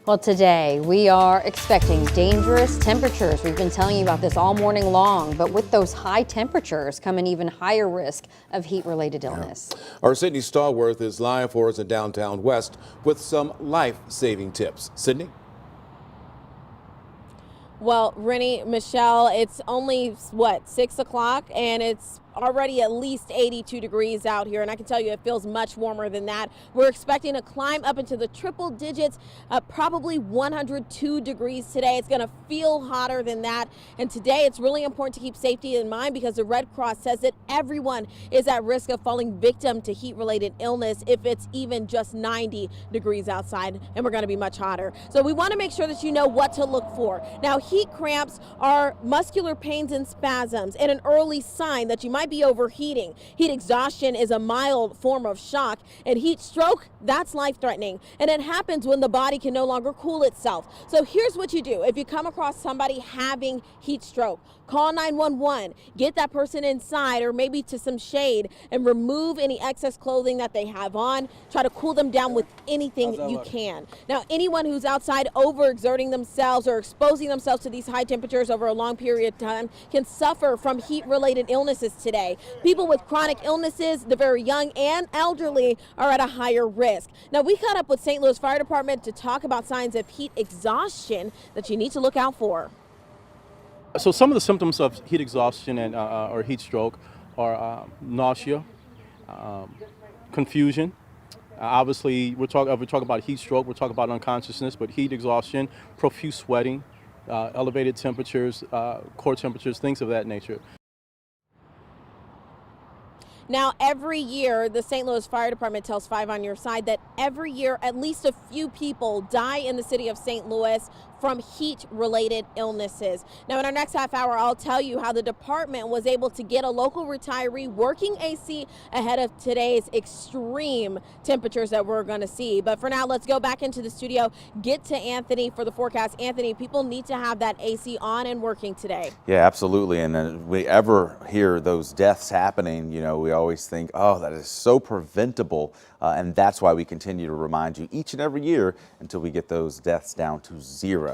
Well, today we are expecting dangerous temperatures. We've been telling you about this all morning long, but with those high temperatures come an even higher risk of heat-related illness. Our Sydney Stallworth is live for us in downtown West with some life-saving tips. Sydney? Well, Rennie, Michelle, it's only, 6 o'clock, and it's already at least 82 degrees out here, and I can tell you it feels much warmer than that. We're expecting to climb up into the triple digits, probably 102 degrees today. It's going to feel hotter than that, and today it's really important to keep safety in mind because the Red Cross says that everyone is at risk of falling victim to heat-related illness if it's even just 90 degrees outside, and we're going to be much hotter. So we want to make sure that you know what to look for. Now, heat cramps are muscular pains and spasms, and an early sign that you might be overheating. Heat exhaustion is a mild form of shock, and heat stroke, that's life-threatening, and it happens when the body can no longer cool itself. So here's what you do. If you come across somebody having heat stroke, call 911, get that person inside or maybe to some shade and remove any excess clothing that they have on. Try to cool them down with anything you can. Now, anyone who's outside overexerting themselves or exposing themselves to these high temperatures over a long period of time can suffer from heat-related illnesses today. People with chronic illnesses, the very young and elderly, are at a higher risk. Now, we caught up with St. Louis Fire Department to talk about signs of heat exhaustion that you need to look out for. So some of the symptoms of heat exhaustion and or heat stroke are nausea, confusion. Obviously, we're talking about heat stroke, we're talking about unconsciousness, but heat exhaustion, profuse sweating, elevated temperatures, core temperatures, things of that nature. Now, every year, the St. Louis Fire Department tells 5 on Your Side that every year, at least a few people die in the city of St. Louis from heat-related illnesses. Now, in our next half hour, I'll tell you how the department was able to get a local retiree working AC ahead of today's extreme temperatures that we're going to see. But for now, let's go back into the studio, get to Anthony for the forecast. Anthony, people need to have that AC on and working today. Yeah, absolutely. And then we ever hear those deaths happening, you know, we always think, oh, that is so preventable. And that's why we continue to remind you each and every year until we get those deaths down to 0.